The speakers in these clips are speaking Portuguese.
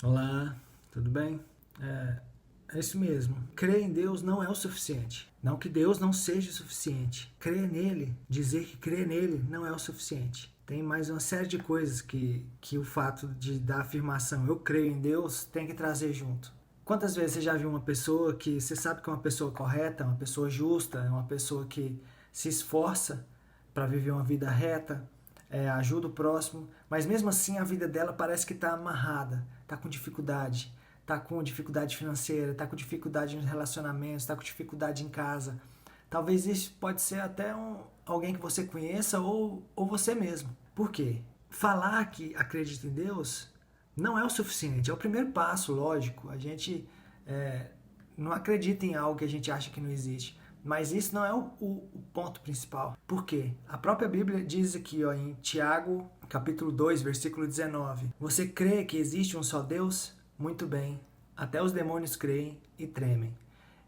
Olá, tudo bem? É isso mesmo. Crer em Deus não é o suficiente. Não que Deus não seja o suficiente. Crer nele, dizer que crer nele não é o suficiente. Tem mais uma série de coisas que o fato de dar afirmação eu creio em Deus tem que trazer junto. Quantas vezes você já viu uma pessoa que você sabe que é uma pessoa correta, uma pessoa justa, é uma pessoa que se esforça para viver uma vida reta, ajuda o próximo, mas mesmo assim a vida dela parece que está amarrada, está com dificuldade financeira, está com dificuldade nos relacionamentos, está com dificuldade em casa. Talvez isso pode ser até alguém que você conheça ou você mesmo. Por quê? Falar que acredita em Deus não é o suficiente, é o primeiro passo, lógico. A gente não acredita em algo que a gente acha que não existe. Mas isso não é o ponto principal. Por quê? A própria Bíblia diz aqui, em Tiago, capítulo 2, versículo 19. Você crê que existe um só Deus? Muito bem. Até os demônios creem e tremem.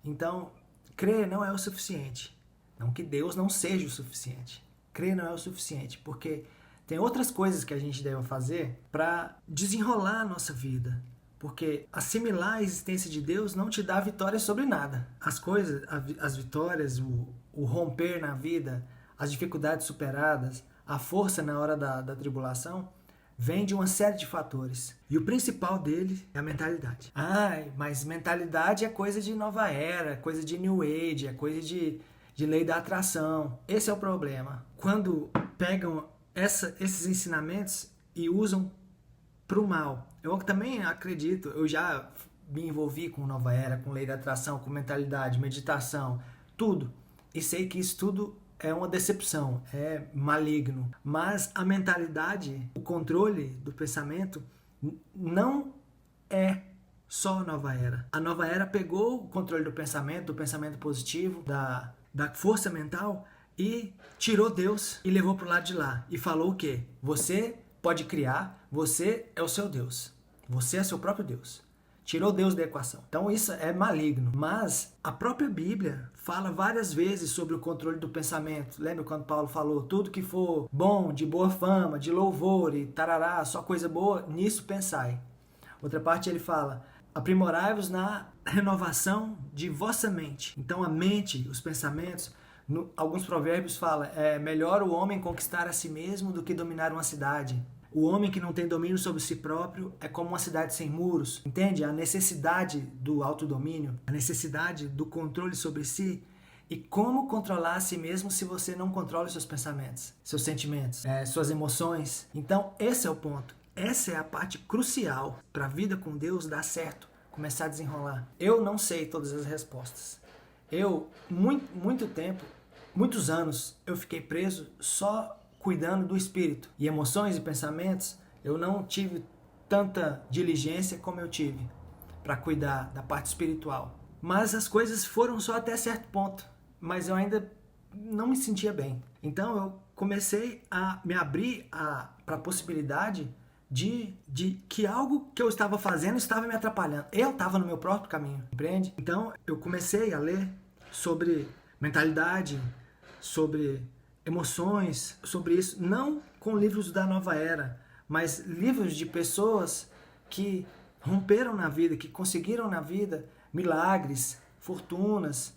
Então, crer não é o suficiente. Não que Deus não seja o suficiente. Crer não é o suficiente, porque tem outras coisas que a gente deve fazer para desenrolar a nossa vida. Porque assimilar a existência de Deus não te dá vitória sobre nada. As coisas, as vitórias, o romper na vida, as dificuldades superadas, a força na hora da tribulação, vem de uma série de fatores. E o principal dele é a mentalidade. Mas mentalidade é coisa de nova era, coisa de New Age, é coisa de lei da atração. Esse é o problema. Quando pegam esses ensinamentos e usam para o mal. Eu também acredito, eu já me envolvi com nova era, com lei da atração, com mentalidade, meditação, tudo. E sei que isso tudo é uma decepção, é maligno. Mas a mentalidade, o controle do pensamento, não é só a nova era. A nova era pegou o controle do pensamento positivo, da força mental, e tirou Deus e levou para o lado de lá. E falou o quê? Você pode criar, você é o seu Deus. Você é seu próprio Deus. Tirou Deus da equação. Então isso é maligno. Mas a própria Bíblia fala várias vezes sobre o controle do pensamento. Lembra quando Paulo falou: tudo que for bom, de boa fama, de louvor e tarará, só coisa boa, nisso pensai. Outra parte ele fala: aprimorai-vos na renovação de vossa mente. Então a mente, os pensamentos, alguns provérbios falam: é melhor o homem conquistar a si mesmo do que dominar uma cidade. O homem que não tem domínio sobre si próprio é como uma cidade sem muros. Entende? A necessidade do autodomínio, a necessidade do controle sobre si. E como controlar a si mesmo se você não controla os seus pensamentos, seus sentimentos, suas emoções. Então esse é o ponto. Essa é a parte crucial para a vida com Deus dar certo, começar a desenrolar. Eu não sei todas as respostas. Muito tempo, muitos anos, eu fiquei preso só cuidando do espírito. E emoções e pensamentos, eu não tive tanta diligência como eu tive para cuidar da parte espiritual. Mas as coisas foram só até certo ponto. Mas eu ainda não me sentia bem. Então eu comecei a me abrir para a possibilidade de que algo que eu estava fazendo estava me atrapalhando. Eu estava no meu próprio caminho, compreende? Então eu comecei a ler sobre mentalidade, sobre emoções, sobre isso, não com livros da nova era, mas livros de pessoas que romperam na vida, que conseguiram na vida milagres, fortunas,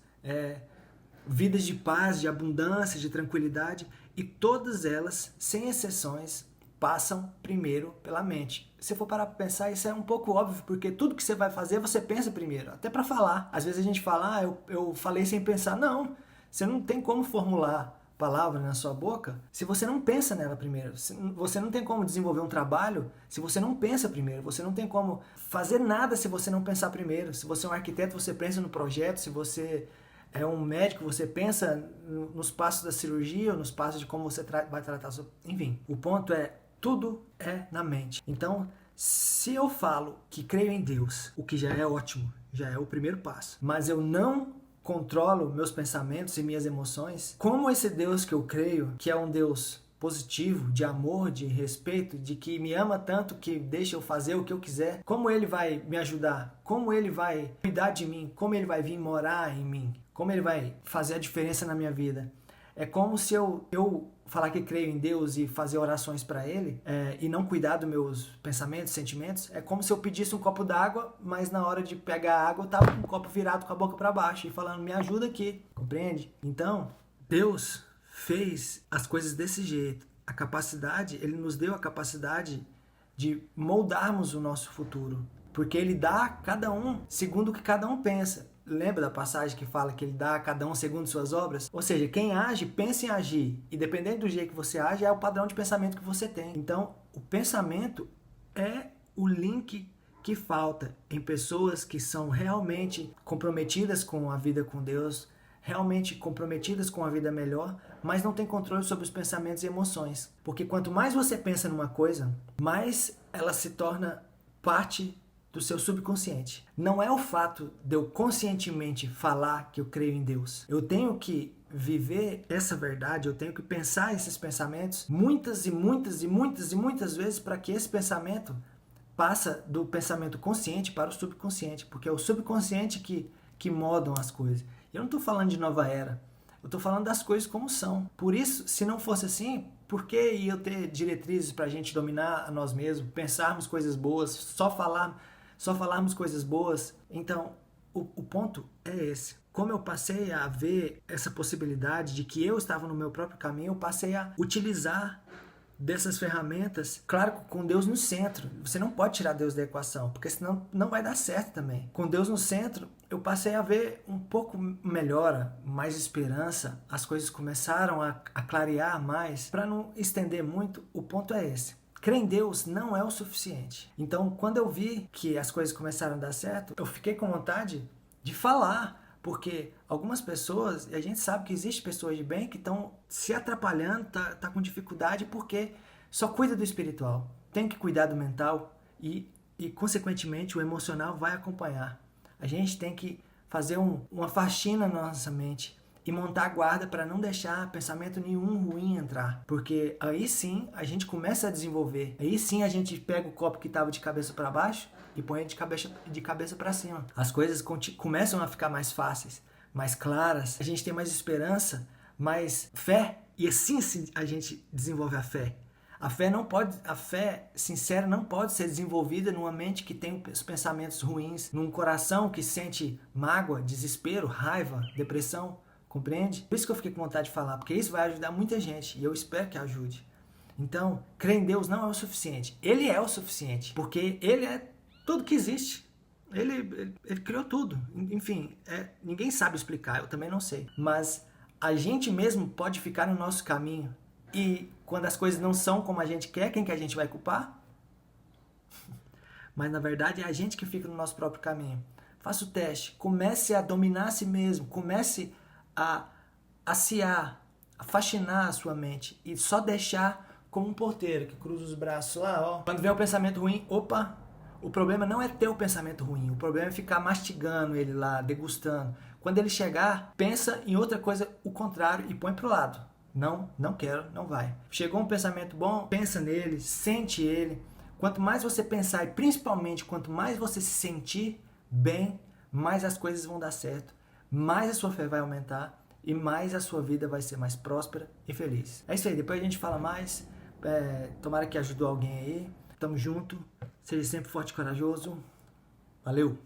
vidas de paz, de abundância, de tranquilidade, e todas elas, sem exceções, passam primeiro pela mente. Se for parar para pensar, isso é um pouco óbvio, porque tudo que você vai fazer, você pensa primeiro, até para falar. Às vezes a gente fala: eu falei sem pensar. Não, você não tem como formular palavra na sua boca se você não pensa nela primeiro. Você não tem como desenvolver um trabalho se você não pensa primeiro. Você não tem como fazer nada se você não pensar primeiro. Se você é um arquiteto, você pensa no projeto. Se você é um médico, você pensa nos passos da cirurgia, ou nos passos de como você vai tratar. Enfim, o ponto é: tudo é na mente. Então, se eu falo que creio em Deus, o que já é ótimo, já é o primeiro passo, mas eu não controlo meus pensamentos e minhas emoções, como esse Deus que eu creio, que é um Deus positivo, de amor, de respeito, de que me ama tanto que deixa eu fazer o que eu quiser, como ele vai me ajudar? Como ele vai cuidar de mim? Como ele vai vir morar em mim? Como ele vai fazer a diferença na minha vida? É como se eu falar que creio em Deus e fazer orações para Ele e não cuidar dos meus pensamentos, sentimentos, é como se eu pedisse um copo d'água, mas na hora de pegar a água eu tava com o copo virado com a boca para baixo e falando, me ajuda aqui, compreende? Então, Deus fez as coisas desse jeito. A capacidade, Ele nos deu a capacidade de moldarmos o nosso futuro, porque Ele dá a cada um segundo o que cada um pensa. Lembra da passagem que fala que Ele dá a cada um segundo suas obras? Ou seja, quem age, pensa em agir. E dependendo do jeito que você age, é o padrão de pensamento que você tem. Então, o pensamento é o link que falta em pessoas que são realmente comprometidas com a vida com Deus, realmente comprometidas com a vida melhor, mas não tem controle sobre os pensamentos e emoções. Porque quanto mais você pensa numa coisa, mais ela se torna parte do seu subconsciente. Não é o fato de eu conscientemente falar que eu creio em Deus. Eu tenho que viver essa verdade, eu tenho que pensar esses pensamentos muitas e muitas e muitas e muitas vezes para que esse pensamento passa do pensamento consciente para o subconsciente, porque é o subconsciente que modam as coisas. Eu não estou falando de nova era, eu estou falando das coisas como são. Por isso, se não fosse assim, por que eu ter diretrizes para a gente dominar a nós mesmos, pensarmos coisas boas, só falarmos coisas boas? Então, o ponto é esse. Como eu passei a ver essa possibilidade de que eu estava no meu próprio caminho, eu passei a utilizar dessas ferramentas, claro, com Deus no centro. Você não pode tirar Deus da equação, porque senão não vai dar certo também. Com Deus no centro, eu passei a ver um pouco melhora, mais esperança, as coisas começaram a clarear mais. Para não estender muito, o ponto é esse. Crer em Deus não é o suficiente. Então, quando eu vi que as coisas começaram a dar certo, eu fiquei com vontade de falar, porque algumas pessoas, e a gente sabe que existem pessoas de bem que estão se atrapalhando, tá com dificuldade porque só cuida do espiritual. Tem que cuidar do mental e consequentemente, o emocional vai acompanhar. A gente tem que fazer uma faxina na nossa mente e montar a guarda para não deixar pensamento nenhum ruim entrar. Porque aí sim a gente começa a desenvolver. Aí sim a gente pega o copo que estava de cabeça para baixo e põe de cabeça para cima. As coisas começam a ficar mais fáceis, mais claras. A gente tem mais esperança, mais fé. E assim a gente desenvolve a fé. A fé sincera não pode ser desenvolvida numa mente que tem os pensamentos ruins, num coração que sente mágoa, desespero, raiva, depressão. Compreende? Por isso que eu fiquei com vontade de falar, porque isso vai ajudar muita gente e eu espero que ajude. Então, crer em Deus não é o suficiente. Ele é o suficiente, porque Ele é tudo que existe. Ele criou tudo. Enfim, ninguém sabe explicar, eu também não sei. Mas a gente mesmo pode ficar no nosso caminho. E quando as coisas não são como a gente quer, quem que a gente vai culpar? Mas na verdade é a gente que fica no nosso próprio caminho. Faça o teste, comece a dominar a si mesmo, comece a aciar, a faxinar a sua mente e só deixar como um porteiro que cruza os braços lá, ó. Quando vem um pensamento ruim, opa, o problema não é ter o pensamento ruim, o problema é ficar mastigando ele lá, degustando. Quando ele chegar, pensa em outra coisa, o contrário, e põe pro lado. Não quero, não vai. Chegou um pensamento bom, pensa nele, sente ele. Quanto mais você pensar e principalmente quanto mais você se sentir bem, mais as coisas vão dar certo, mais a sua fé vai aumentar e mais a sua vida vai ser mais próspera e feliz. É isso aí, depois a gente fala mais. Tomara que ajudou alguém aí. Tamo junto. Seja sempre forte e corajoso. Valeu!